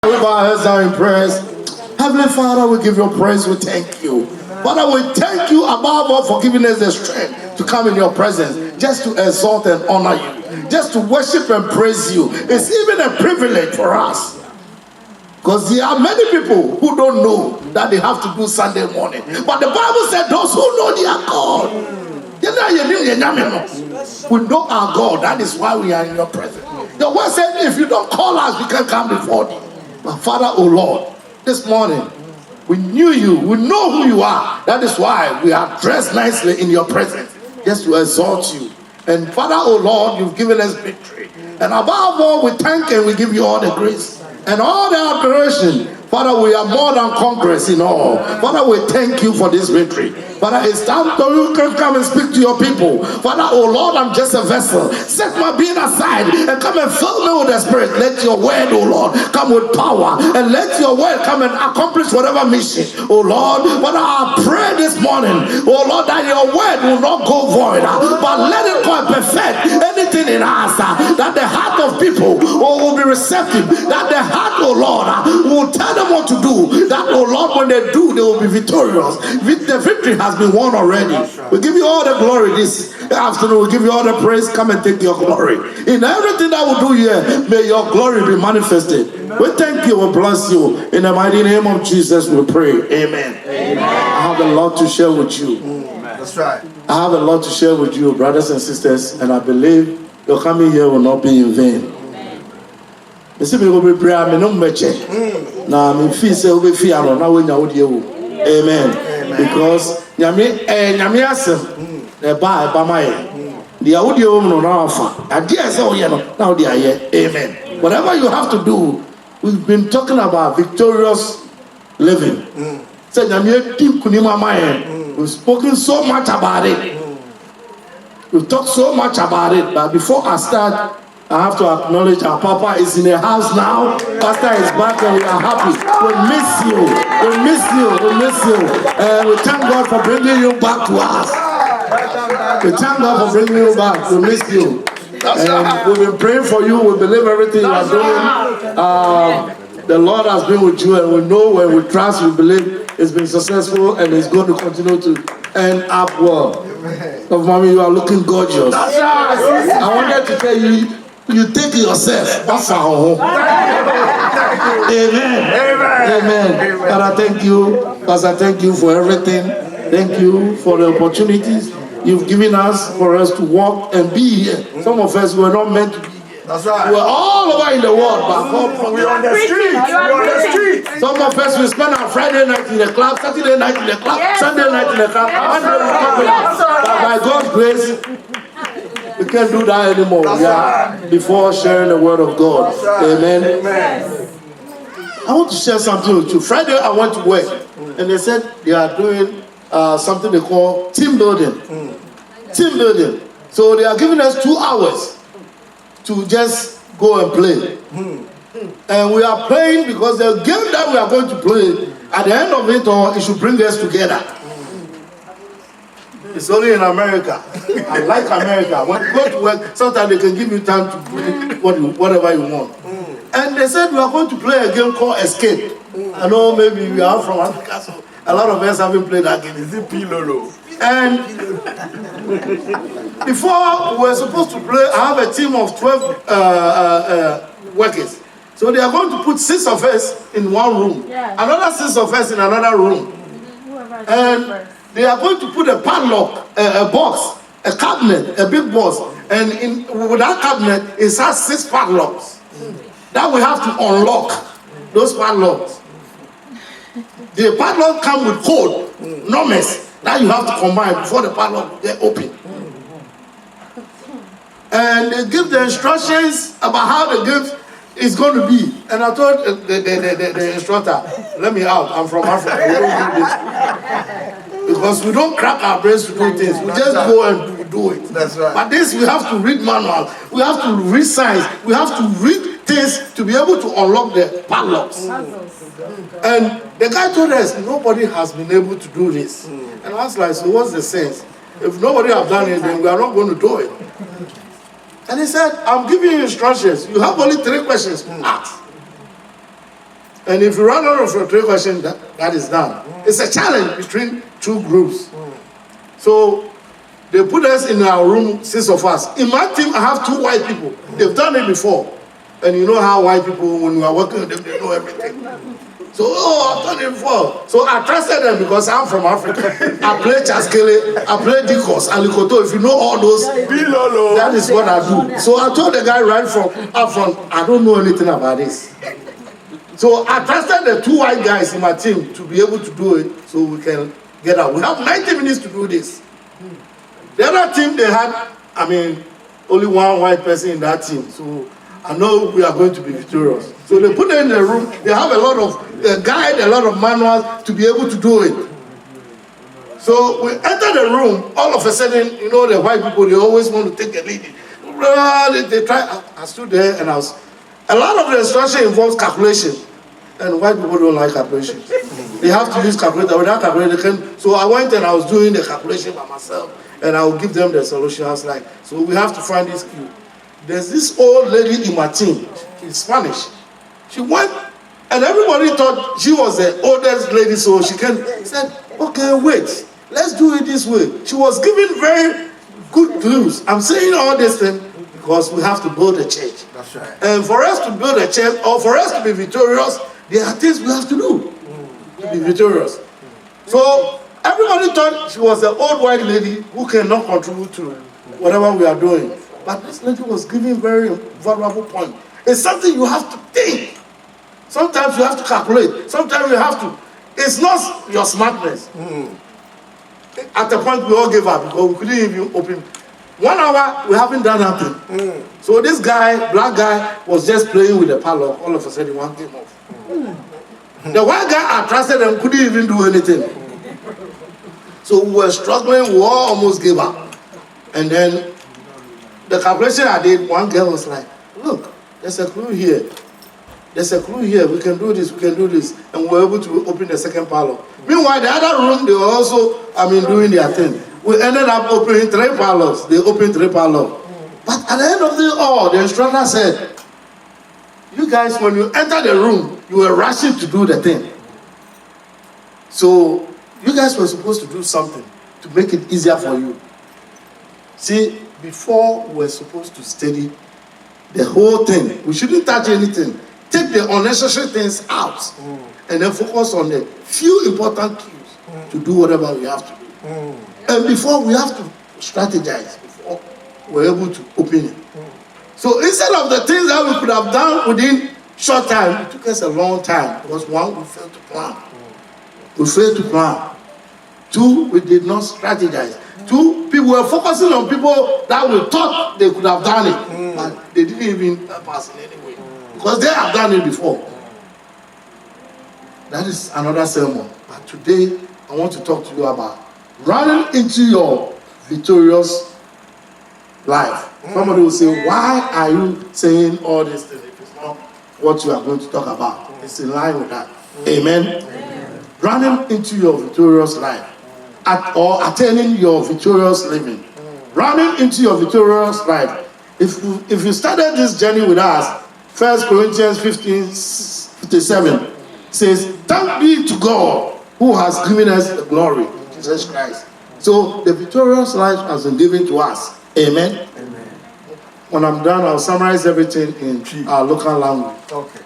We bow our heads down in prayers. Heavenly Father, we give you praise, we thank you. Father, we thank you above all for giving us the strength to come in your presence, just to exalt and honor you, just to worship and praise you. It's even a privilege for us. Because there are many people who don't know that they have to do Sunday morning. But the Bible said those who know their God, we know our God. That is why we are in your presence. Your word said if you don't call us, we can come before you. But Father, oh Lord, this morning, we knew you. We know who you are. That is why we are dressed nicely in your presence, just to exalt you. And Father, oh Lord, you've given us victory. And above all, we thank and we give you all the grace and all the adoration. Father, we are more than conquerors in all. Father, we thank you for this victory. Father, it's time that you can come and speak to your people. Father, oh Lord, I'm just a vessel. Set my being aside and come and fill me with the Spirit. Let your word, oh Lord, come with power. And let your word come and accomplish whatever mission. Oh Lord, Father, I pray this morning, oh Lord, that your word will not go void, but let it go and perfect anything in us, that the heart of people will be receptive, that the heart, oh Lord, will tell them what to do, that, oh Lord, when they do, they will be victorious. The victory has been won already. We give you all the glory this afternoon. We give you all the praise. Come and take your glory. In everything that we do here, may your glory be manifested. We thank you, we bless you. In the mighty name of Jesus, we pray. Amen. Amen. I have a lot to share with you. That's right. I have a lot to share with you, brothers and sisters, and I believe your coming here will not be in vain. Amen. Because nyame asem e ba the audio no na afa ade say oye no na odi aye. Amen. Whatever you have to do, we've been talking about victorious living. Say nyame tim kunima maye. We've spoken so much about it. We've talked so much about it, but before I start, I have to acknowledge our Papa is in the house now. Pastor is back and we are happy. We miss you. We miss you. We miss you. We thank God for bringing you back to us. We thank God for bringing you back. We miss you. And we've been praying for you. We believe everything you are doing. The Lord has been with you, and we know when we trust, we believe it's been successful and it's going to continue to end up well. So, mommy, you are looking gorgeous. I wanted to tell you, you take yourself. Amen. Amen. But I thank you, Pastor. Thank you for everything. Thank you for the opportunities you've given us for us to walk and be here. Some of us were not meant to be here. That's right. We're all over in the world, but we're on the street. We're on the street. Some of us will spend our Friday night in the club, Saturday night in the club, Sunday night in the club, Monday we come back. But by God's grace, we can't do that anymore. We are before sharing the word of God. Amen. I want to share something with you. Friday I went to work, and they said they are doing something they call team building. Team building. So they are giving us 2 hours to just go and play. And we are playing because the game that we are going to play, at the end of it all, it should bring us together. It's only in America. I like America. When you go to work, sometimes they can give you time to play whatever you want. And they said we are going to play a game called Escape. I know maybe we are from Africa, so a lot of us haven't played that game. Is it Pilolo? And before we were supposed to play, I have a team of 12 workers. So they are going to put 6 of us in one room, another 6 of us in another room. And they are going to put a padlock, a box, a cabinet, a big box. And with that cabinet, it has 6 padlocks that we have to unlock, those padlocks. The padlock come with code, numbers, that you have to combine before the padlock get open. And they give the instructions about how the game is going to be. And I told the instructor, let me out, I'm from Africa, we don't do this. Because we don't crack our brains to do things, we just go and do it. That's right. But this, we have to read manual, we have to read science, we have to read things to be able to unlock the padlocks. And the guy told us, nobody has been able to do this. And I was like, so what's the sense? If nobody has done it, then we are not going to do it. And he said, I'm giving you instructions. You have only 3 questions to ask. And if you run out of your 3 questions, that is done. It's a challenge between 2 groups. So they put us in our room, 6 of us. In my team, I have 2 white people. They've done it before. And you know how white people, when you are working with them, they know everything. So, I've done it before. So I trusted them because I'm from Africa. I play Chaskele, I play Dikos, Alikoto. If you know all those, that is what I do. So I told the guy right from up front, I don't know anything about this. So I trusted the 2 white guys in my team to be able to do it so we can get out. We have 90 minutes to do this. The other team, they had, only 1 white person in that team. So I know we are going to be victorious. So they put them in the room. They have a lot of guide, a lot of manuals to be able to do it. So we enter the room. All of a sudden, the white people, they always want to take a lead. They try. I stood there and a lot of the instruction involves calculation. And white people don't like calculation. They have to use calculator. Without calculator, so I went and I was doing the calculation by myself. And I will give them the solution. I was like, so we have to find this cue. There's this old lady in my team, in Spanish. She went, and everybody thought she was the oldest lady, so she said, okay, wait, let's do it this way. She was giving very good clues. I'm saying all this thing because we have to build a church. That's right. And for us to build a church, or for us to be victorious, there are things we have to do to be victorious. So everybody thought she was the old white lady who cannot contribute to whatever we are doing. But this lady was giving very valuable point. It's something you have to think. Sometimes you have to calculate. Sometimes you have to. It's not your smartness. At the point we all gave up because we couldn't even open. 1 hour, we haven't done nothing. So this guy, black guy, was just playing with the padlock. All of a sudden, one came off. The white guy, I trusted them, couldn't even do anything. So we were struggling. We all almost gave up. And then the calculation I did, one girl was like, look, there's a clue here. There's a clue here. We can do this. We can do this. And we were able to open the second parlor. Meanwhile, the other room, they were also, doing their thing. We ended up opening 3 parlors. They opened 3 parlors. But at the end of the instructor said, you guys, when you enter the room, you were rushing to do the thing. So you guys were supposed to do something to make it easier for you. See, before we were supposed to study the whole thing, we shouldn't touch anything. Take the unnecessary things out and then focus on the few important cues to do whatever we have to do. And before, we have to strategize before we're able to open it. So instead of the things that we could have done within short time, it took us a long time because 1, we failed to plan. We failed to plan. 2, we did not strategize. 2, people were focusing on people that we thought they could have done it, but they didn't even help us in any way because they have done it before. That is another sermon. But today, I want to talk to you about running into your victorious life. Somebody will say, why are you saying all these things if it's not what you are going to talk about? It's in line with that. Amen? Running into your victorious life. Or attaining your victorious living. Running into your victorious life. If you started this journey with us, 1 Corinthians 15:57 says, thank be to God who has given us the glory, Jesus Christ. So the victorious life has been given to us. Amen? Amen. When I'm done, I'll summarize everything in our local language. Okay.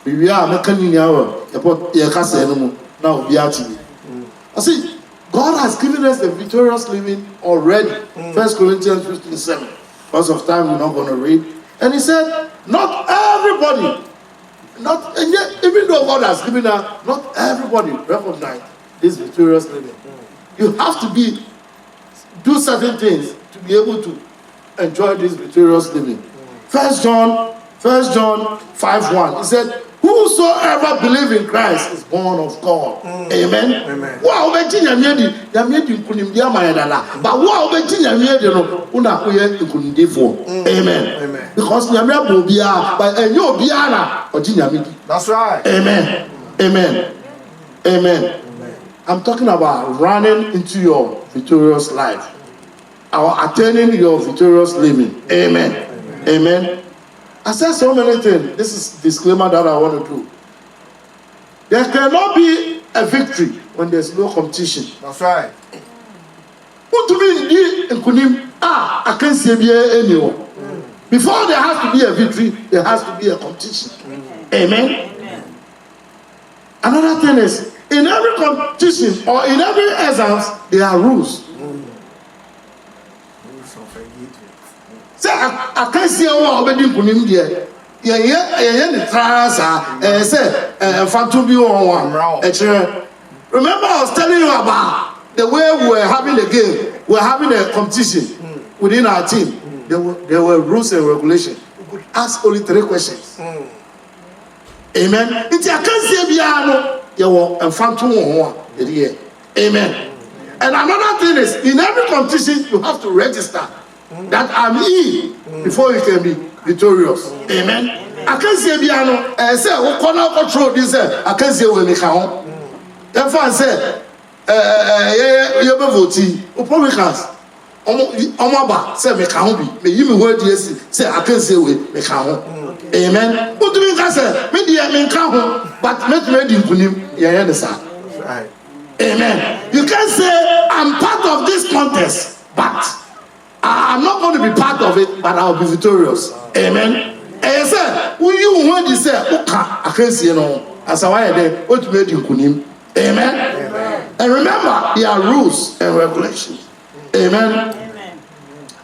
I see, God has given us the victorious living already. 1 Corinthians 15:7. Because of time, we're not going to read. And he said, not everybody, and yet, even though God has given us, not everybody recognize this victorious living. You have to do certain things to be able to enjoy this victorious living. 1 John 5:1. He said, whosoever believes in Christ is born of God. Amen. Amen. Wow, but amen. Amen. Because that's right. Amen. Amen. Amen. I'm talking about running into your victorious life, or attaining your victorious living. Amen. Amen. Amen. I said so many things. This is disclaimer that I want to do. There cannot be a victory when there's no competition. That's right. What do you mean in Kunim? I can't say anyone. Before there has to be a victory, there has to be a competition. Amen. Another thing is, in every competition or in every exams, there are rules. Say, I can't see how already Kunim there. Remember, I was telling you about the way we were having a game, we were having a competition within our team. There were rules and regulations. We could ask only 3 questions. Amen. Amen. And another thing is, in every competition, you have to register that I'm in before you can be victorious. Amen. I can't say piano. I say, "What can I control this?" I can't say when we come. Therefore, I say, "You be voting." Republicans, Omaba say me can't be. Me you me word yes. Say I can't say we me can't. Amen. What do you mean? Say me dear me can't. But me in kunim. Yeah, understand? Right. Amen. You can say I'm part of this contest, but I'm not going to be part of it, but I'll be victorious. Amen. And you say, when you say, okay, I can't see no. As I why there, what you made in kunim. Amen. And remember, there are rules and regulations. Amen.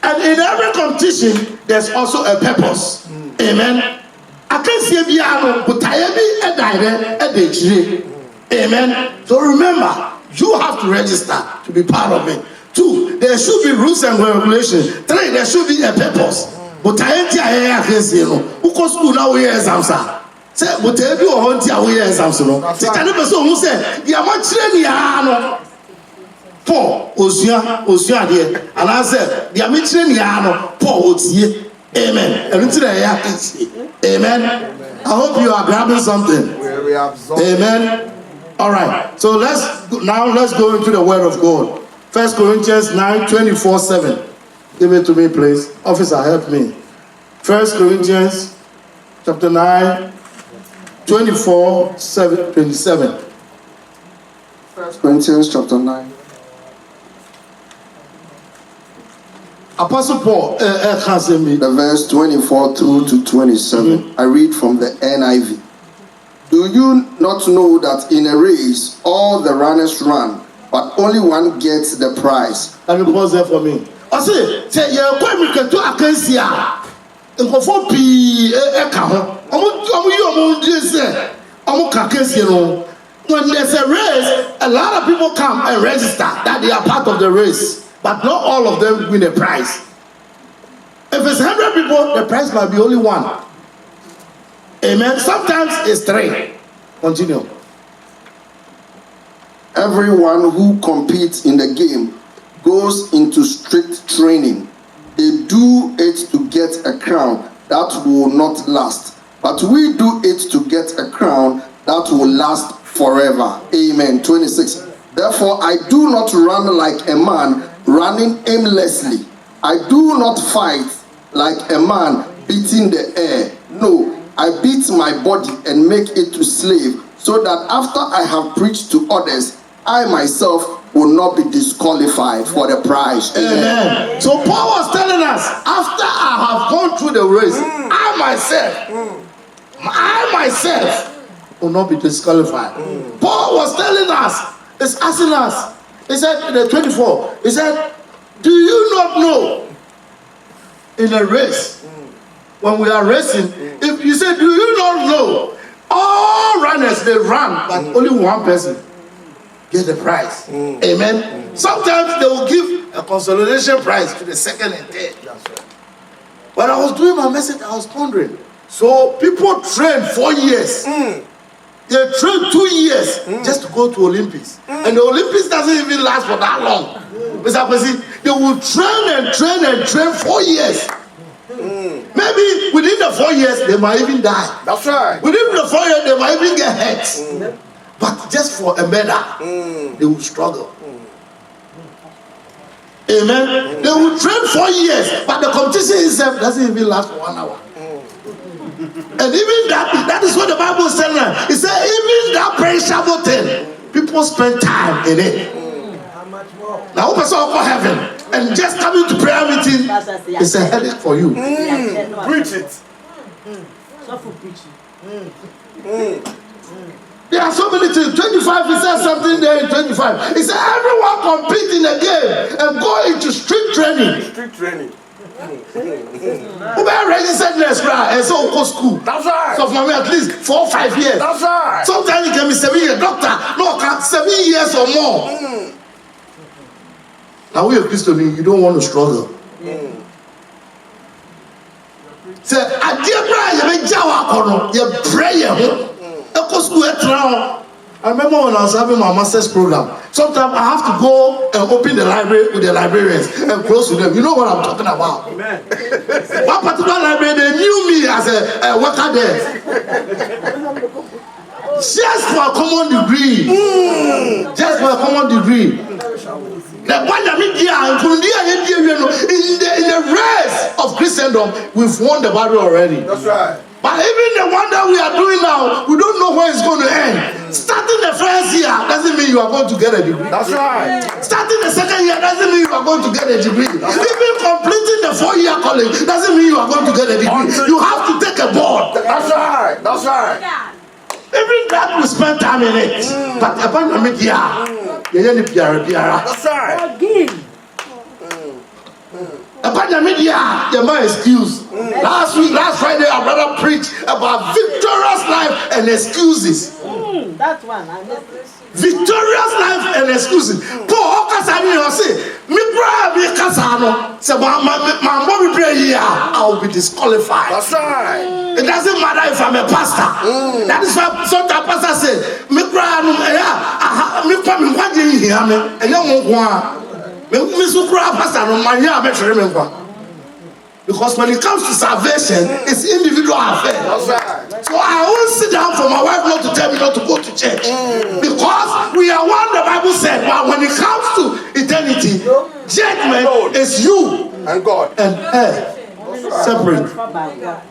And in every competition, there's also a purpose. Amen. I can't see a piano, but I am Amen. So remember, you have to register to be part of it. 2, there should be rules and regulations. 3, there should be a purpose. But I can't see no. Who goes school now? We exams are. Say, but every one we exams no. See, can you person who say, "Yeah, much training no." Paul Osia there, and I said, "Yeah, much training no." Paul Osia. Amen. And today I can see. Amen. I hope you are grabbing something. Amen. All right. So let's go into the Word of God. 1 Corinthians 9:24-7. Give it to me, please. Officer, help me. 1 Corinthians chapter 9, 24-27. 1 Corinthians chapter 9. Apostle Paul, the verse 24 through to 27. I read from the NIV. Do you not know that in a race all the runners run, but only one gets the prize? Let me pause there for me. I say you're quite to Acacia. And for P. When there's a race, a lot of people come and register that they are part of the race, but not all of them win a prize. If it's 100 people, the prize might be only 1. Amen. Sometimes it's 3. Continue. Everyone who competes in the game goes into strict training. They do it to get a crown that will not last, but we do it to get a crown that will last forever. Amen. 26. Therefore, I do not run like a man running aimlessly. I do not fight like a man beating the air. No, I beat my body and make it to slave, so that after I have preached to others, I myself will not be disqualified for the prize. Amen. So Paul was telling us, after I have gone through the race, I myself will not be disqualified. Paul was telling us, is asking us, he said in the 24, he said, do you not know in a race, when we are racing, if you say, do you not know, all runners, they run, but only one person get the prize. Amen. Sometimes they will give a consolidation prize to the second and third. When I was doing my message, I was pondering. So people train 4 years. They train 2 years just to go to Olympics. And the Olympics doesn't even last for that long. They will train 4 years. Maybe within the 4 years, they might even die. That's right. Within the 4 years, they might even get hurt. But just for a medal, they will struggle. Amen. They will train 4 years, but the competition itself doesn't even last for 1 hour. And even that is what the Bible is saying now. It said even that perishable thing, people spend time in it. Now who person go heaven and just coming to prayer meeting is a headache for you. Preach it. There are so many things. 25, he said something there in 25. He said everyone compete in a game and go into strict training. Strict training. Who better register next right and so go school. That's right. So for me at least 4 or 5 years. That's right. Sometimes you can be 7 years doctor. No, 7 years or more. Now we are Christian, you don't want to struggle. Say, I dear brother, you make Jawa, you pray. I remember when I was having my master's program, sometimes I have to go and open the library with the librarians and close with them. You know what I'm talking about? Amen. One particular library, they knew me as a worker there. Just for a common degree. Just for a common degree. The point in the race of Christendom, we've won the battle already. That's right. But even the one that we are doing now, we don't know where it's going to end. Starting the first year doesn't mean you are going to get a degree. That's right. Starting the second year doesn't mean you are going to get a degree. Even completing the 4-year college doesn't mean you are going to get a degree. You have to take a board. That's right. That's right. Even that we spend time in it. But upon the media, that's right. Upon the media, the man excuse. Last Friday, our brother preached about victorious life and excuses. That one, I missed it. Victorious life and excuses. Paul Okasani say, "Me pray, me kasano." Say, "My mommy pray here, I will be disqualified." That's right. It doesn't matter if I'm a pastor. That is why sometimes pastor say, "Me pray, me pray, me want you here, me. And you want me so pray, pastor, no man here, me try me kwa." Because when it comes to salvation, it's individual affair. That's right. So I won't sit down for my wife not to tell me not to go to church. Because we are one, the Bible said, but when it comes to eternity, judgment is you And God. and her. Separate.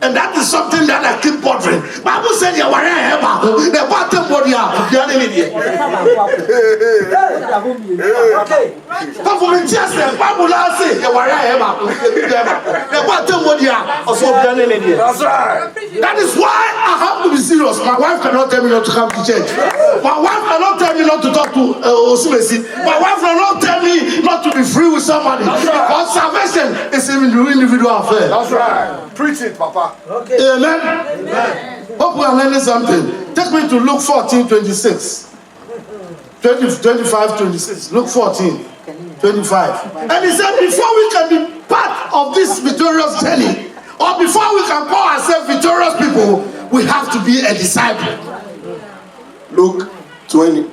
And that is something that I keep bothering. Bible said you are the bottom body are the enemy. But for me, just the Bible now say you are the bottom body are also the enemy. That's right. That is why I have to be serious. My wife cannot tell me not to come to church. My wife cannot tell me not to talk to Osumesi. My wife cannot tell me not to be free with somebody. Because salvation is an individual affair. That's right. Preach it, Papa. Okay. Amen. Amen. Hope we are learning something. Take me to Luke 14:26. 25, 26. Luke 14, 25. And he said, before we can be part of this victorious journey, or before we can call ourselves victorious people, we have to be a disciple. Luke 14,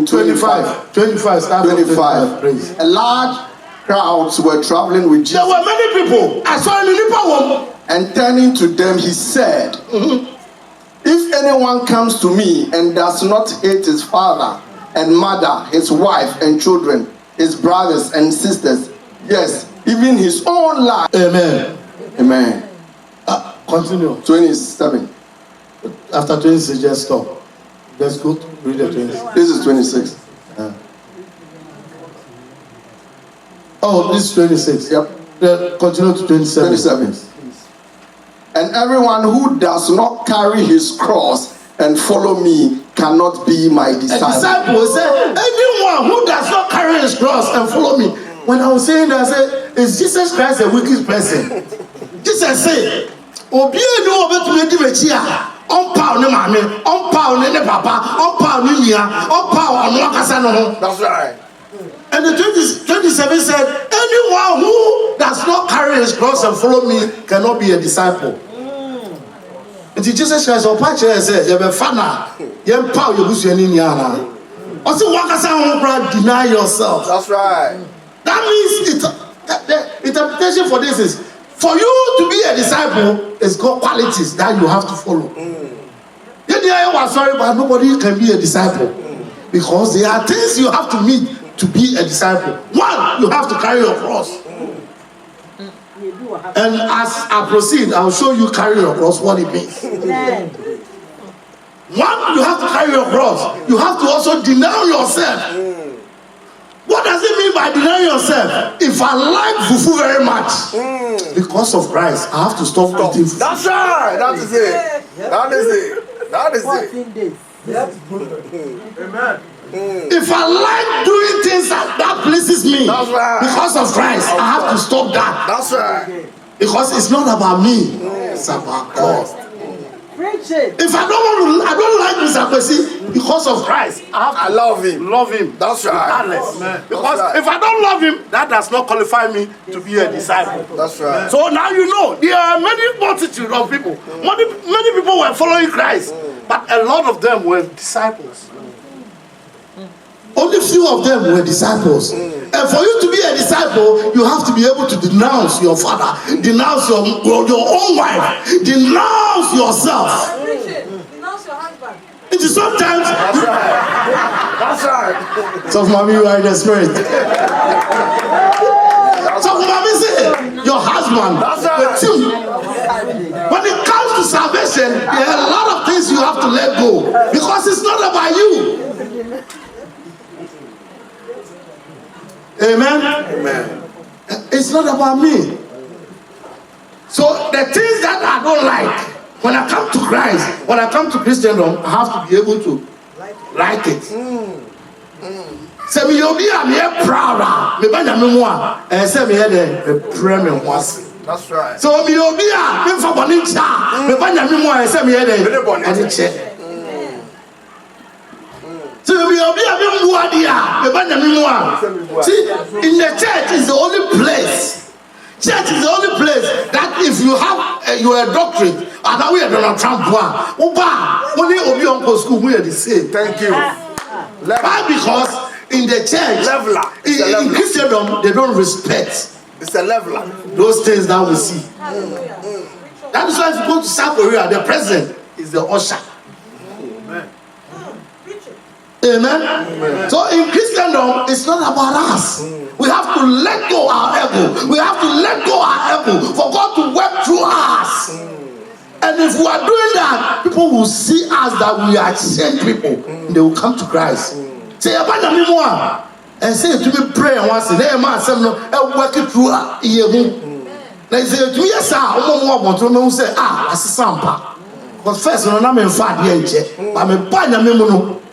25. 25. 25. A large crowds were traveling with Jesus. There were many people. I saw in the and turning to them, he said, if anyone comes to me and does not hate his father and mother, his wife and children, his brothers and sisters, yes, even his own life. Amen. Amen. Continue. 27. After 26, just stop. Just go to read the 26. This is 26. Oh, this is 26. Yep. Continue to 27. 27. And everyone who does not carry his cross and follow me cannot be my disciple. A disciple said, anyone who does not carry his cross and follow me. When I was saying that, I said, is Jesus Christ a wicked person? Jesus said, Obi no obe to me di mechi a, on power ne mame, on power ne papa, on power ne nia, on power on akasa no ho. That's right. And the 27 said, anyone who does not carry his cross and follow me cannot be a disciple. And Jesus Christ, or Pacha said, you have a fana, you have power, you lose your niana. Also, deny yourself. That's right. That means the interpretation for this is, for you to be a disciple, it's got qualities that you have to follow. You are sorry, but nobody can be a disciple. Because there are things you have to meet to be a disciple. One, you have to carry your cross. And as I proceed, I'll show you carry your cross, what it means. Amen. One, you have to carry your cross. You have to also deny yourself. What does it mean by denying yourself? If I like fufu very much, because of Christ, I have to stop eating fufu. That's right. That is it. That is it. That is it. 14 days. Amen. If I like doing things that pleases me, That's right. because of Christ, I have to stop that. That's right. Because it's not about me, it's about God. Preach it. If I don't like Mr. Kwesi, because of Christ, I have to I love him. love him. That's right. Regardless. Because That's right. if I don't love him, that does not qualify me to be a disciple. That's right. So now you know there are many multitude of people. Many people were following Christ, but a lot of them were disciples. Only few of them were disciples. And for you to be a disciple, you have to be able to denounce your father, denounce your own wife, denounce yourself. Denounce your husband. It is sometimes. That's right. That's right. So, mommy, you are in the spirit. So, mommy, say your husband. That's right. With you. When it comes to salvation, there are a lot of things you have to let go because it's not about you. Amen. Amen. It's not about me. So the things that I don't like, when I come to Christ, when I come to Christendom, I have to be able to like it. Say me obi am here proud. Me banya me mo a, say me here the pray me once. That's right. So me obi a me fa boni cha, me banya me mo a say me here the boni cha. So me obi a me mbu ade a, me banya me mo a. See, in the church is the only place. Church is the only place that if you have you are a doctorate, and now we are Donald Trump one, only obi uncle school we are the same. Thank you. Why? Because in the church, Leveler. in Christendom, they don't respect It's a leveler. those things that we see. That is why if you go to South Korea, the president is the usher. Amen. So in Christendom, it's not about us. We have to let go our ego. We have to let go our ego for God to work through us. And if we are doing that, people will see us that we are changed people. And they will come to Christ. Say, and say to me, pray and once in a man, work it through you. They say to me, yes, sir, I say, I see some. But first, I'm in fact, I'm a banner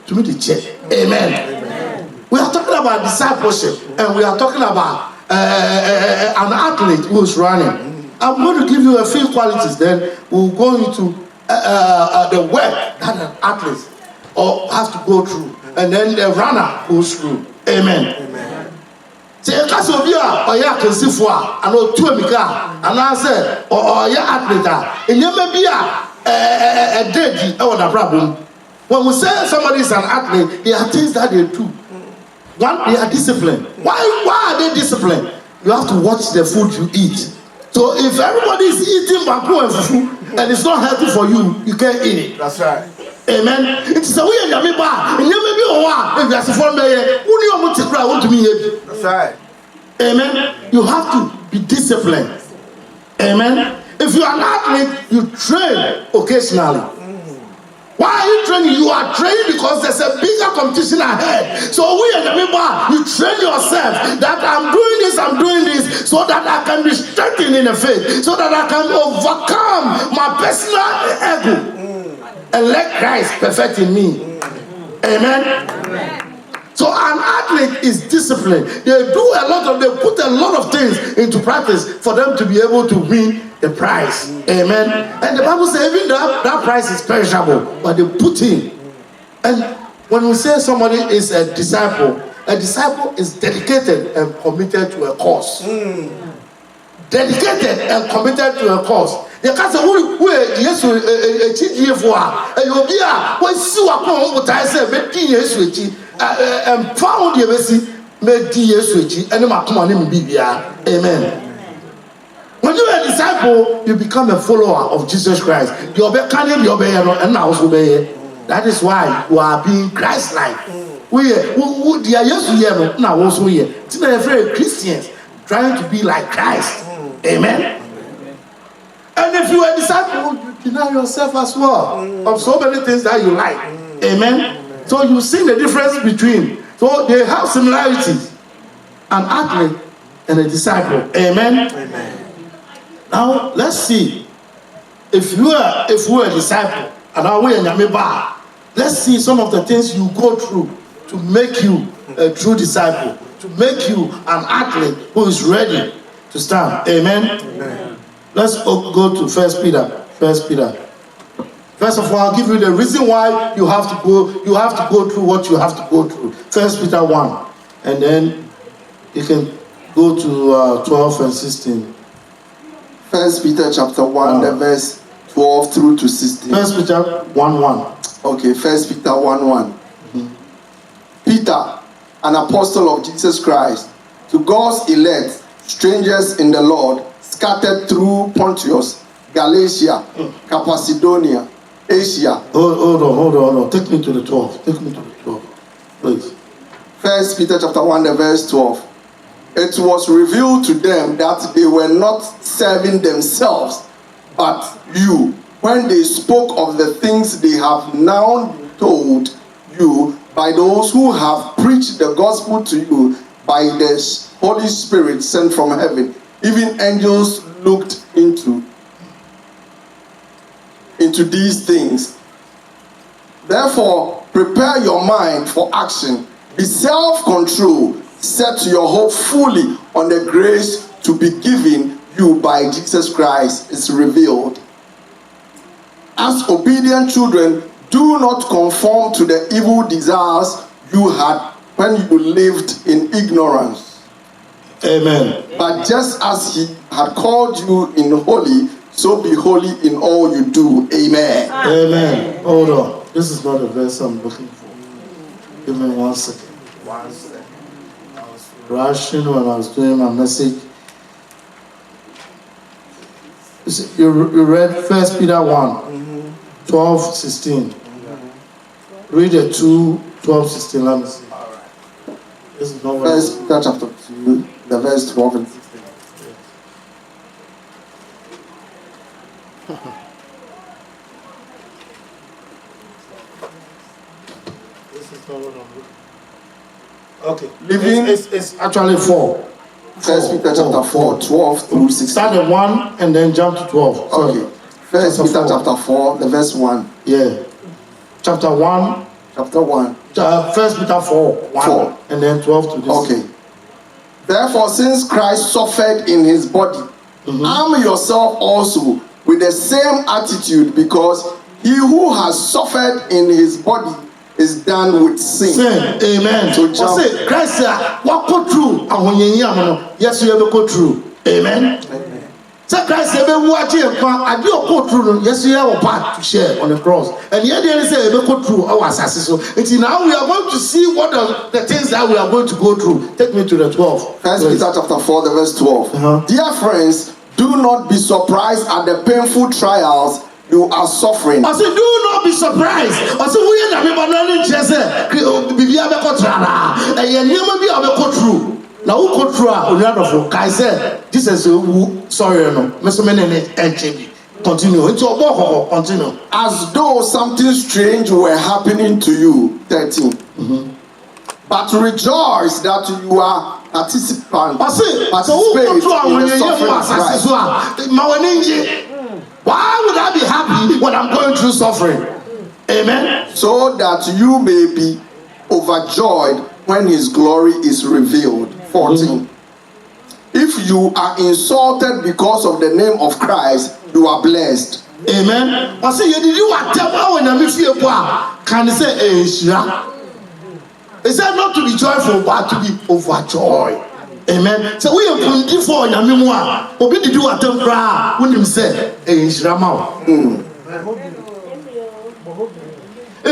to me the church. Amen. We are talking about discipleship, and we are talking about an athlete who is running. I'm going to give you a few qualities, then we'll go into the work that an athlete has to go through, and then the runner goes through. Amen. Say, Casobia, or Yakasifua, and or Tuamica, and I said, or your athlete, and you may be a dead or the problem. When we say somebody is an athlete, there are things that they do. One, they are disciplined. Why are they disciplined? You have to watch the food you eat. So if everybody is eating bamboo and fufu and it's not healthy for you, you can't eat it. That's right. Amen. It's a way in your bar. And you may be if you are from there, who you want to me? That's right. Amen. You have to be disciplined. Amen. If you are an athlete, you train occasionally. Why are you training? You are training because there's a bigger competition ahead. So we at the member, you train yourself that I'm doing this so that I can be strengthened in the faith, so that I can overcome my personal ego and let Christ perfect in me. Amen. So an athlete is disciplined. They put a lot of things into practice for them to be able to win the prize. Amen. And the Bible says even that prize is perishable, but they put in. And when we say somebody is a disciple is dedicated and committed to a cause. Dedicated and committed to a cause. The can't say who yes for you'll be when see what I said, and found the best made yes and amen. When you are a disciple, you become a follower of Jesus Christ. You'll be carrying your and now obey. That is why you are being Christ-like. We are now also here. It's not afraid Christians trying to be like Christ. Amen. if you are a disciple, you deny yourself as well of so many things that you like. Amen. So you see the difference between. So they have similarities. An athlete and a disciple. Amen. Now let's see. If we are a disciple and are we in Yamiba, let's see some of the things you go through to make you a true disciple, to make you an athlete who is ready to stand. Amen. Let's go to First Peter. First of all, I'll give you the reason why you have to go through what you have to go through. First Peter 1, and then you can go to 12 and 16. First Peter chapter 1, the verse 12 through to 16. First Peter 1:1. Okay, First Peter 1:1. Peter, an apostle of Jesus Christ, to God's elect, strangers in the Lord, scattered through Pontus, Galatia, Cappadocia, Asia. Hold on. Take me to the 12. Please. First Peter chapter 1, the verse 12. It was revealed to them that they were not serving themselves, but you, when they spoke of the things they have now told you by those who have preached the gospel to you by the Holy Spirit sent from heaven. Even angels looked into these things. Therefore, prepare your mind for action. Be self-controlled. Set your hope fully on the grace to be given you by Jesus Christ is revealed. As obedient children, do not conform to the evil desires you had when you lived in ignorance. Amen. But just as he had called you in holy, so be holy in all you do. Amen. Amen. Hold on. This is not the verse I'm looking for. Give me 1 second. I was rushing when I was doing my message. You read 1 Peter 1, 12, 16. Read the 2, 12, 16. Let me see. This is not First Peter chapter 2, the verse 12 and 16. This is not what I'm looking for. Okay. Living- It's actually 4. First Peter chapter 4, 12 through 16. Start at 1 and then jump to 12. Sorry. Okay. First Chapter Peter 4. chapter 4, the verse 1. Yeah. Chapter 1. Chapter 1. First Peter 4. 1. 4. And then 12 to this. Okay. Therefore, since Christ suffered in his body, arm yourself also with the same attitude, because he who has suffered in his body is done with sin. Sin. Amen. So jump. Say, Christ, what go through? And when you yes, you ever go through. Amen. Say, Christ, ever watch it. I do go through. Yes, you have a part to share on the cross. And yet, they say, ever go through our assassin. So, now we are going to see what the things that we are going to go through. Take me to the 12. First Please. Peter chapter 4, the verse 12. Dear friends, do not be surprised at the painful trials you are suffering. I say, do not be surprised. I say, we are not going to say, Bibi abeko trara. And you may be abeko true. Now, who go through? I said, this is sorry, no. Continue. Continue. As though something strange were happening to you. 13. But rejoice that you are participants. I say, so who go through when you hear why would I be happy when I'm going through suffering? Amen. So that you may be overjoyed when his glory is revealed. 14. If you are insulted because of the name of Christ, you are blessed. Amen. I say, did you whatever when I'm here? Can you say, it said not to be joyful, but to be overjoyed. Amen. So we are going to for Yamimwa. Obi did you attempt cry when him said, if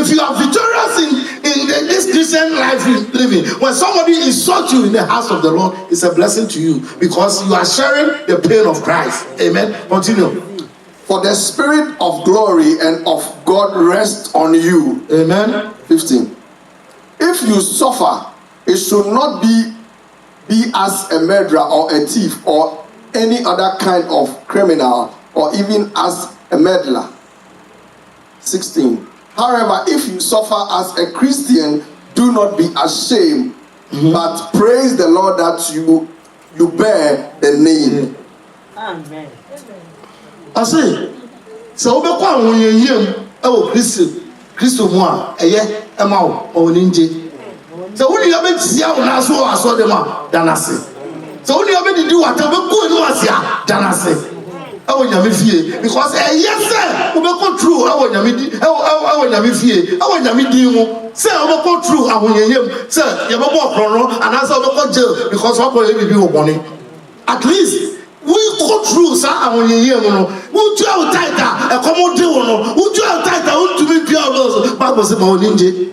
you are victorious in this Christian life you're living, when somebody insults you in the house of the Lord, it's a blessing to you because you are sharing the pain of Christ. Amen. Continue. For the spirit of glory and of God rests on you. Amen. 15. If you suffer, it should not be as a murderer or a thief or any other kind of criminal, or even as a meddler. 16. However, if you suffer as a Christian, do not be ashamed, but praise the Lord that you bear the name. Amen. I say, so we go on yem oh Christo mo a eye ema wo o ninje. So when you be tia wo na so aso dem a danase. So when you be didi wata be go ni wasia danase. Awo nyame fie because yes sir we go through awo nyame di awo nyame fie awo nyame di mu say we go through ahoyeyem say ye be bo okron and answer we go jail because we go bibi wo boni. At least we go through sir ahoyeyem no we do our tighter e come dey wo no we do our tighter we to be pure those Bible say ma oninje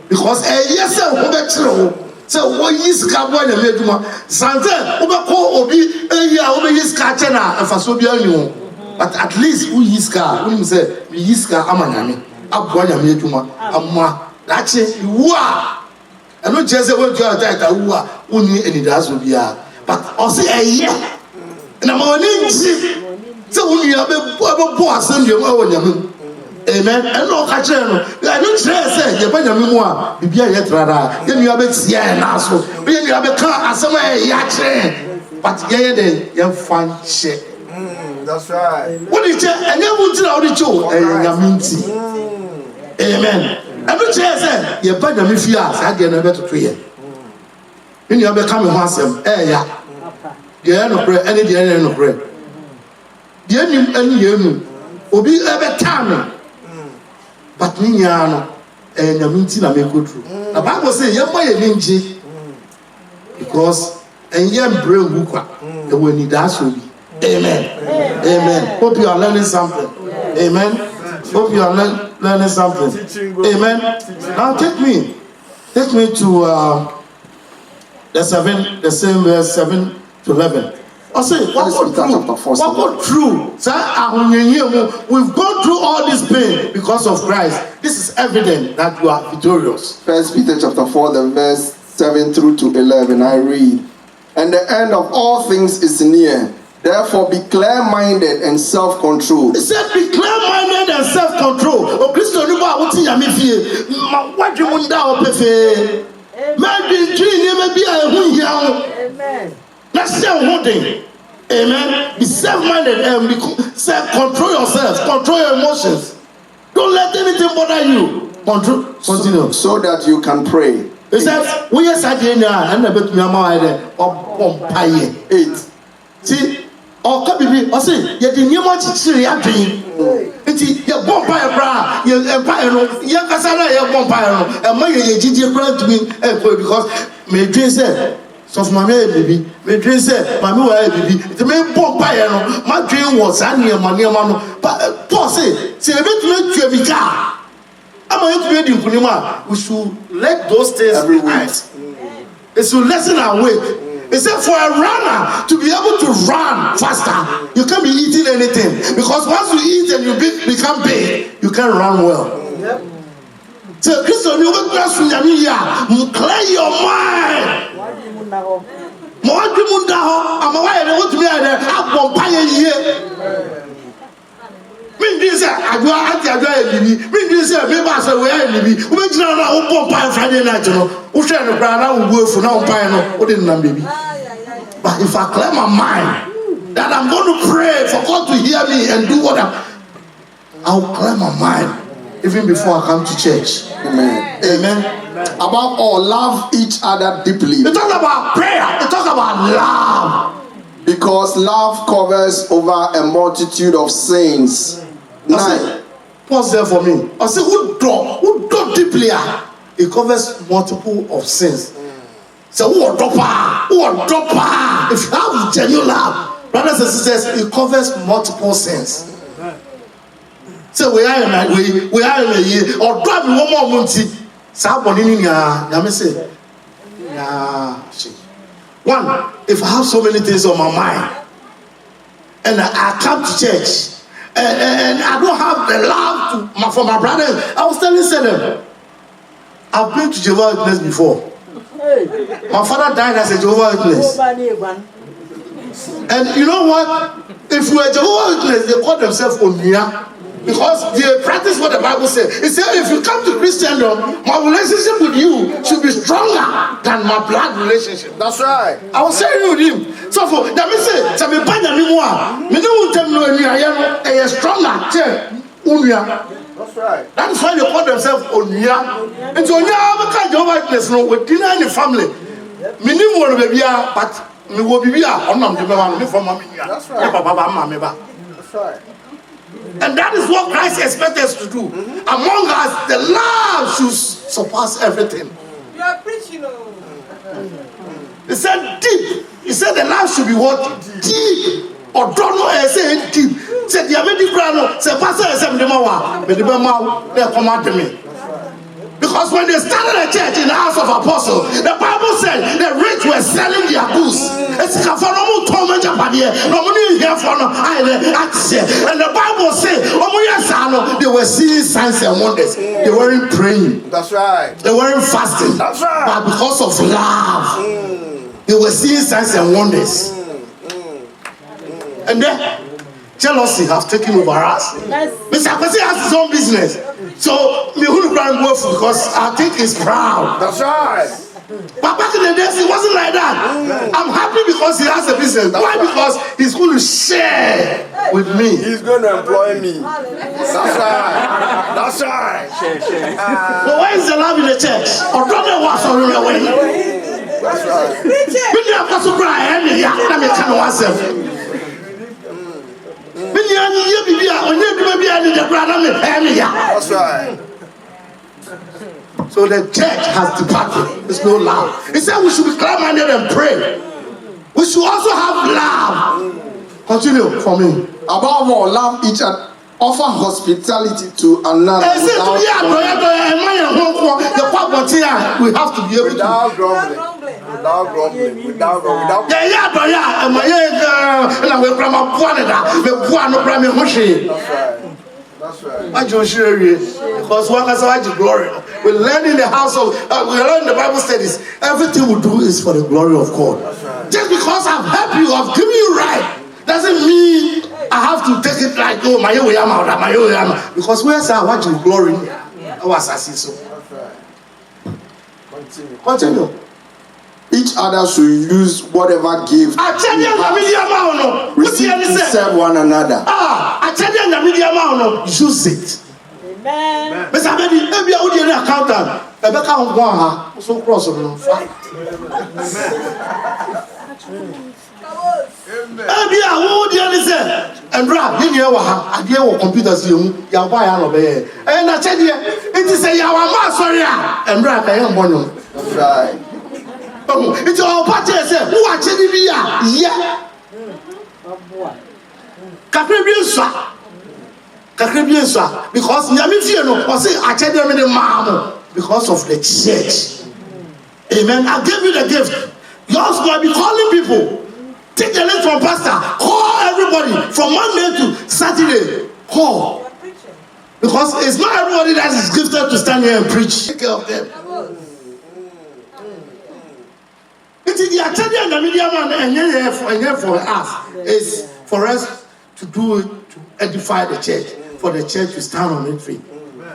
because yes sir we be kire wo. So what is carbon and meduma? Sanze, Obako, Obi, Obi is catchena, and Fasobia. But at least who is car, who say, Yiska Amanami, Abwana Meduma, Amma, that's it, you are. And not just a word to attack who are only any does will be. But also a year. And I'm on it. So when you have a boss and you're own. Amen. And no catch no. I don't say you buy your memoir. Bibia yet rara. Then you have it here and also. Then you have a car as somewhere yache. But yeah, then you find shit. That's right. What is it? And you want to know the show. Yaminti. Amen. I don't say you buy your memoir. I get never to pray. Then you have become a handsome. Yeah. The end of prayer. Any the end of prayer. The end any year. Obi ever time. But Ninyano and Yaminti na make go through. The Bible says, Yamba Yaminji because and Yam brain bookwa, and when he does will be. Amen. Amen. Hope you are learning something. Amen. Hope you are learning something. Amen. Now take me to the same verse 7 to 11. I say, what go through? We've gone through all this pain because of Christ. This is evident that you are victorious. 1 Peter chapter 4, the verse 7 through to 11, I read. And the end of all things is near. Therefore be clear-minded and self-controlled. He said, be clear-minded and self-controlled. Oh, Christo, you are what you are. What do you want to Amen. Let's say holding. Amen. Be self-minded and control yourself. Control your emotions. Don't let anything bother you. Continue. So that you can pray. He said, we are saying and a bit of 8. See, or come or say, you didn't much dream. It's your bonfire bra, your empire, your casana, your bonfire, and my GG brand to me because may dream said. So for my baby, my dream said, my baby, the main bonfire, my dream was any money, but Paul said, say a bit to a vicar. I'm going to be in Punima. We should let those things every week. It should lessen our weight. It said for a runner to be able to run faster, you can't be eating anything. Because once you eat and you become big, you can't run well. Yep. So, Christian, you go to clear your mind. More Mundaho, I'm aware they want to be at a vampire here. Mean I Friday night, who share the brand I will work for now, baby. But if I clear my mind that I'm going to pray for God to hear me and do what I'll clear my mind even before I come to church. Amen. Amen. Above all, love each other deeply. We talk about prayer, we talk about love. Because love covers over a multitude of sins. 9. Pause there for me. I say, who do deeply? It covers multiple of sins. So, who are dropper? If you have genuine love, brothers and sisters, it covers multiple sins. So, we are in a year, or drop one more month. Somebody, say, one, if I have so many things on my mind, and I come to church, and I don't have the love for my brothers. I was telling them, I've been to Jehovah's Witness before. My father died as a Jehovah's Witness. And you know what? If you are Jehovah's Witness, they call themselves Onia. Because they practice what the Bible says. It says, if you come to Christendom, my relationship with you should be stronger than my blood relationship. That's right. I was sharing with him. So for that means say, me banya me more. Me no tell no any I am stronger. Unia. That's right. That is why they call themselves Onia. And so Onia because Jehovah's Witness no we dinner in the family. Me ni mo baby but me wo bibi a onam de me wan me from mama nia. That's right. Papa mama me ba. That's right. And that is what Christ expects us to do. Among us, the love should surpass everything. You are preaching. He said deep. He said the love should be what? Deep. Or don't know I say deep. Said the American ground, say pastor I say me ma me they come out to me. Because when they started a church in the house of apostles, the Bible said the rich were selling their goods. And the Bible said they were seeing signs and wonders. They weren't praying. That's right. They weren't fasting. That's right. But because of love, they were seeing signs and wonders. And then jealousy has taken over us. Mr. Kwesi has his own business. So, me who can't go for because I think he's proud. That's right. But back in the days, it wasn't like that. I'm happy because he has a business. Why? Because he's going to share with me. He's going to employ me. That's right. That's right. But why is the love in the church? Or don't they watch on the way? That's right. When you have to cry, let me tell you myself. That's right. So the church has departed. There's no love. He said we should be clear-minded and pray. We should also have love. Continue for me. Above all, love each other. Offer hospitality to another We have to be able to. Without grumbling. Without grumbling. Without grumbling. That's right. Because one has a glory. We learn in the house of, we learn in the Bible studies. Everything we do is for the glory of God. Right. Just because I've helped you, I've given you right, doesn't mean I have to take it like, oh, my yama. Because where's our what you glory? Our assassin. That's right. Continue. Each other should use whatever gift I tell you, receive to serve one another. I tell you, use it. Amen. But maybe I would be an accountant. I bet I want so cross on fine. Maybe I would say, and Brad, you know, I deal with computers, you buy an obey. And I tell you, it is a Yawa sorry, and Brad, I am one. That's right. It's all party. Who are telling me? Yeah. Because because of the church. Amen. I gave you the gift. Yours might be calling people. Take the list from pastor. Call everybody from Monday to Saturday. Call. Because it's not everybody that is gifted to stand here and preach. Take care of them. It is the attendant and the media man and here for us is for us to do it to edify the church, for the church to stand on its feet.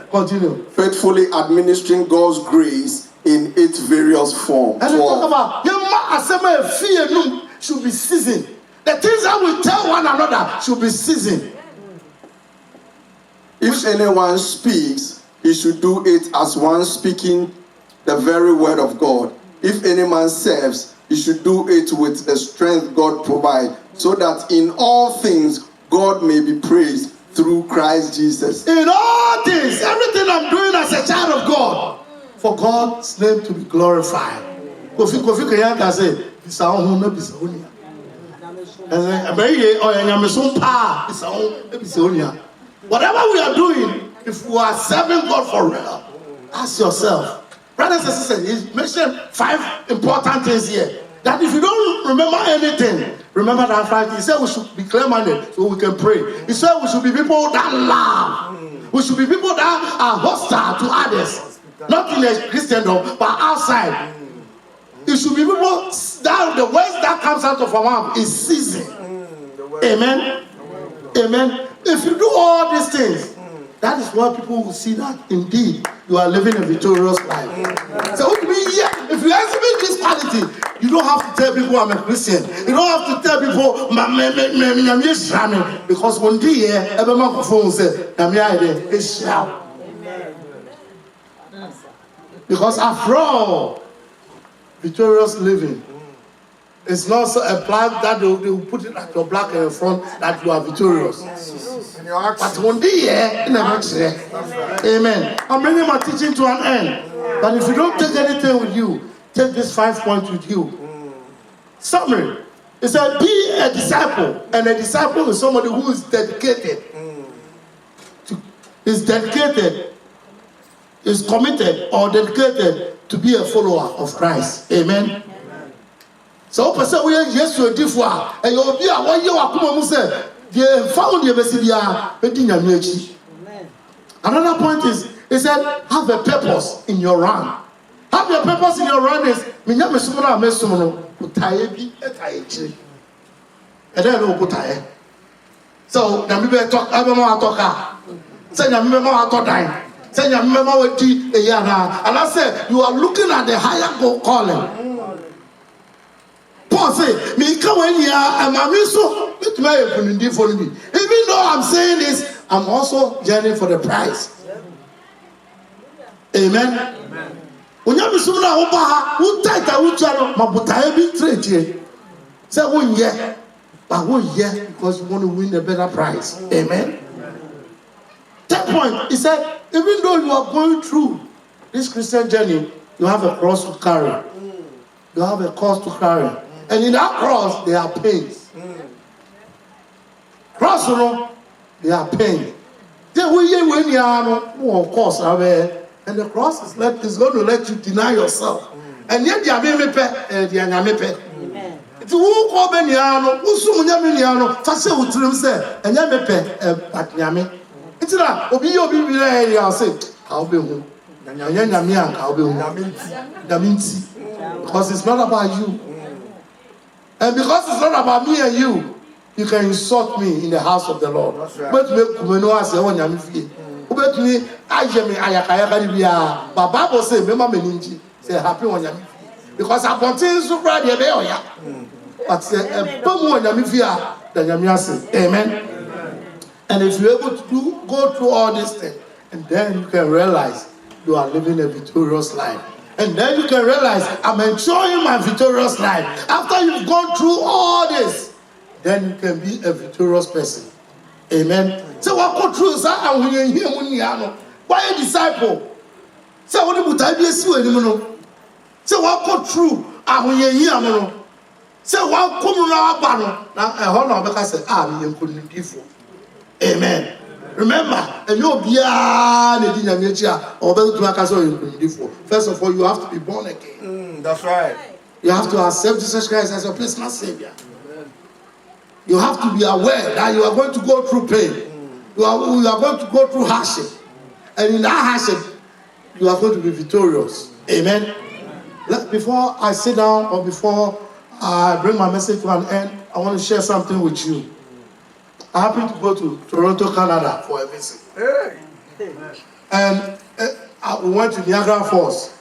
Continue. Faithfully administering God's grace in its various forms. And we talk about fear should be seasoned. The things that we tell one another should be seasoned. If anyone speaks, he should do it as one speaking the very word of God. If any man serves, he should do it with the strength God provides, so that in all things God may be praised through Christ Jesus. In all things, everything I'm doing as a child of God, for God's name to be glorified. Kofi Kayanta said, whatever we are doing, if we are serving God for real, ask yourself. Brothers and sisters, he mentioned 5 important things here. That if you don't remember anything, remember that fact. He said we should be clear-minded so we can pray. He said we should be people that love. We should be people that are hostile to others. Not in a Christendom, but outside. It should be people that the words that comes out of our mouth is seasoned. Amen. Amen. If you do all these things, that is why people will see that indeed you are living a victorious life. So if you exhibit this quality, you don't have to tell people I'm a Christian. You don't have to tell people because one day every microphone say because after all, victorious living. It's not so a flag that they will put it at your black in front that you are victorious. But one day, amen. I'm bringing my teaching to an end. But if you don't take anything with you, take this 5 points with you. Summary. It said, be a disciple. And a disciple is somebody who is dedicated. Is committed or dedicated to be a follower of Christ. Amen. So person we yes to differ and you be a one year akuma mu say the found the besidia edi nyame achi. Another point is he said have a purpose in your run. Have your purpose in your run is minya mesumo na mesumo no utaye bi etaye chi. E dey no utaye. So na me be talk abema atoka. Say na me ma atodan. Say na me ma wati e yana. And I say you are looking at the higher goal calling. Paul say, me come in here and I'm so even though I'm saying this, I'm also yearning for the prize. Amen. When you miss who tight a channel, Mabutai be trade. Say 1 year, but 1 year because you want to win a better prize. Amen. Third point, he said, even though you are going through this Christian journey, you have a cross to carry. You have a cross to carry. And in that cross, there are pains. Cross, you know, there are pains. Then when you are, of course, and the cross is going to let you deny yourself. And yet, you are me pe. It's who call Beniano, who soon Yaminiano, Fasha would trim say, and Yamepe at Yami. It's not, Obi, I'll say, I'll be home. And I'll be home. Because it's not about you. And because it's not about me and you, you can insult me in the house of the Lord. But Bible say happy on Yami. Because I continue to write the area. But amen. And if you're able to go through all these things, and then you can realize you are living a victorious life. And then you can realize I'm enjoying my victorious life. After you've gone through all this, then you can be a victorious person. Amen. So what go through is why a disciple? So what do you see anymore? So what go through? So what come around? Now I hold on because I said, you couldn't be for. Amen. Remember, and you'll be first of all, you have to be born again. That's right. You have to accept Jesus Christ as your personal Savior. You have to be aware that you are going to go through pain. You are going to go through hardship. And in that hardship, you are going to be victorious. Amen. Before I sit down or before I bring my message to an end, I want to share something with you. I happened to go to Toronto, Canada for a visit. And we went to Niagara Falls.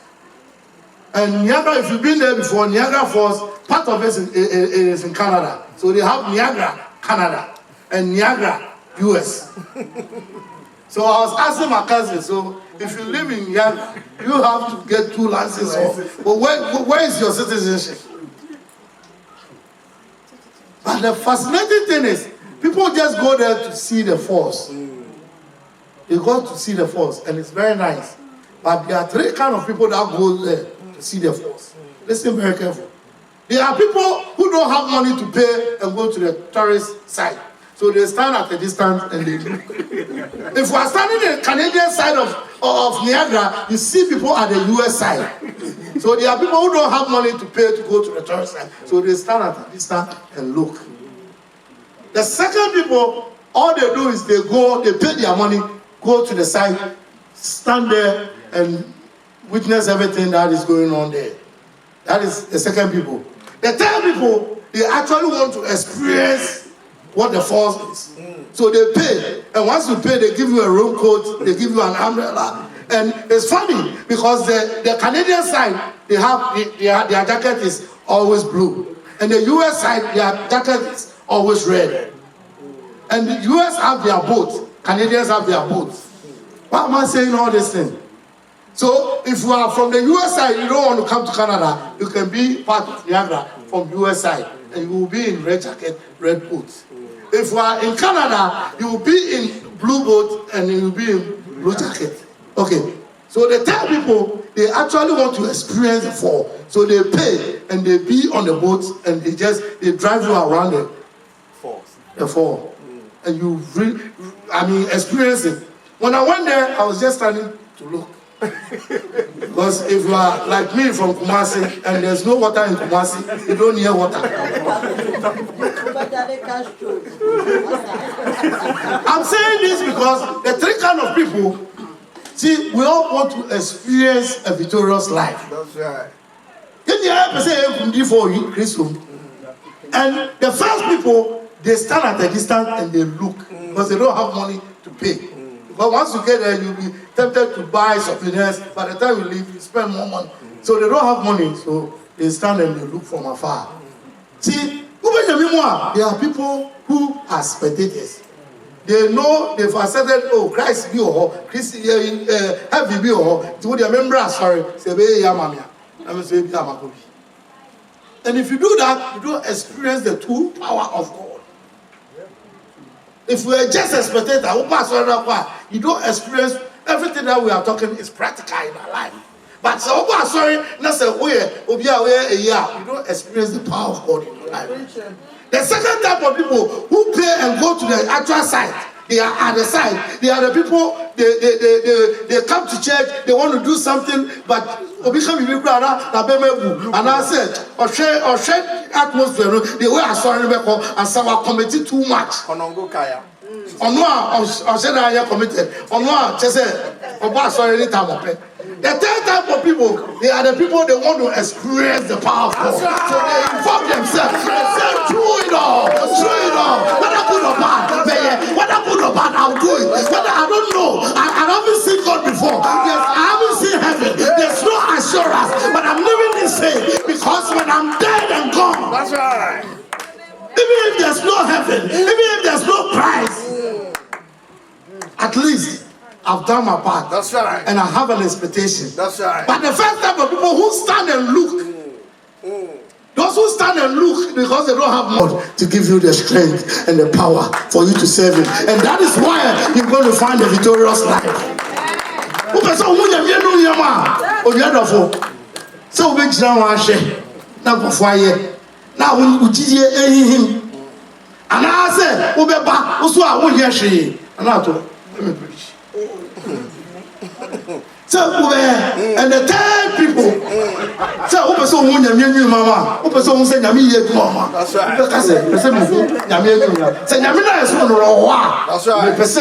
And Niagara, if you've been there before, Niagara Falls, part of it is in Canada. So they have Niagara, Canada, and Niagara, US. So I was asking my cousin, so if you live in Niagara, you have to get 2 licenses. But where is your citizenship? But the fascinating thing is, people just go there to see the falls. They go to see the falls, and it's very nice. But there are 3 kinds of people that go there to see the falls. Listen very carefully. There are people who don't have money to pay and go to the tourist site. So they stand at a distance and they look. If we are standing in the Canadian side of Niagara, you see people at the US side. So there are people who don't have money to pay to go to the tourist site. So they stand at a distance and look. The second people, all they do is they pay their money, go to the site, stand there and witness everything that is going on there. That is the second people. The third people, they actually want to experience what the force is. So they pay, and once you pay, they give you a room coat, they give you an umbrella. And it's funny because the Canadian side, they have their jacket is always blue, and the US side, their jacket is always red. And the US have their boat, Canadians have their boats. Why am I saying all this thing? So if you are from the US side, you don't want to come to Canada, you can be part of Niagara from US side, and you will be in red jacket, red boots. If you are in Canada, you will be in blue boat and you will be in blue jacket. Okay. So they tell people they actually want to experience the fall. So they pay and they be on the boat and they drive you around the fall. And you really, experience it. When I went there, I was just standing to look. Because if you are like me from Kumasi and there's no water in Kumasi, you don't hear water. I'm saying this because the three kind of people, see, we all want to experience a victorious life. That's right. And the first people, they stand at a distance and they look because they don't have money to pay. But once you get there, you'll be tempted to buy something else. By the time you leave, you spend more money. So they don't have money, so they stand and they look from afar. See, there are people who are spectators. They know they've accepted, oh, Christ be or Christ heavy be or to the member, sorry, say be yamamia. I'm say be yamakobi. And if you do that, you don't experience the true power of God. If we are just a spectator, you don't experience everything that we are talking is practical in our life. But so sorry, you don't experience the power of God in your life. The second type of people who pay and go to the actual site, they are at the site. They are the people, they come to church, they want to do something, but and I said, or share atmosphere, they were sorry and some are committed too much. Or said I am committed. Or no, just say, or sorry, any time of it. The third type of people, they are the people they want to experience the power of God. So they inform themselves. They say, through it all. Whether good or bad, I'll do it. Whether I don't know, I haven't seen God before. Yes, I haven't seen heaven. There's no assurance, but I'm living this faith because when I'm dead and gone, That's right. even if there's no heaven, even if there's no Christ, at least I've done my part. That's right. And I have an expectation. That's right. But the first type of people who stand and look, those who stand and look because they don't have God to give you the strength and the power for you to serve Him. And that is why you're going to find a victorious life. Now we him. And I said, Ubeba, Uswa, won't hear and I told let me preach. So, and the 10 people. So, Uber so one Yamin Mama, Uber so say Yami Mama. That's right. Because Yami, say Yamina is one or That's right. It's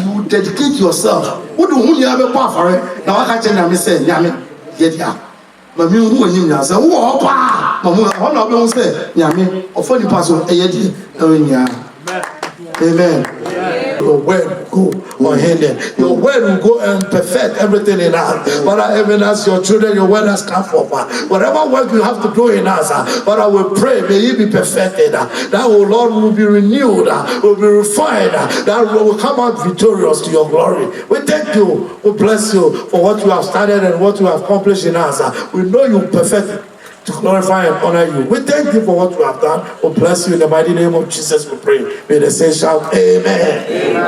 you dedicate yourself. Who do you have a power for it? Now I can't say Yami, get ya. But me who him now say, oh, Mamu, I don't say Yami, or funny person, a yeti, Amen. Your word will go unhindered. Your word will go and perfect everything in us. Father, even as your children, your word has come forth. Whatever work you have to do in us, Father, we pray, may it be perfected. That, oh Lord, will be renewed, will be refined, that we will come out victorious to your glory. We thank you, we bless you for what you have started and what you have accomplished in us. We know you perfect it to glorify and honor you. We thank you for what you have done. We bless you in the mighty name of Jesus, we pray. May the saints shout, Amen. Amen.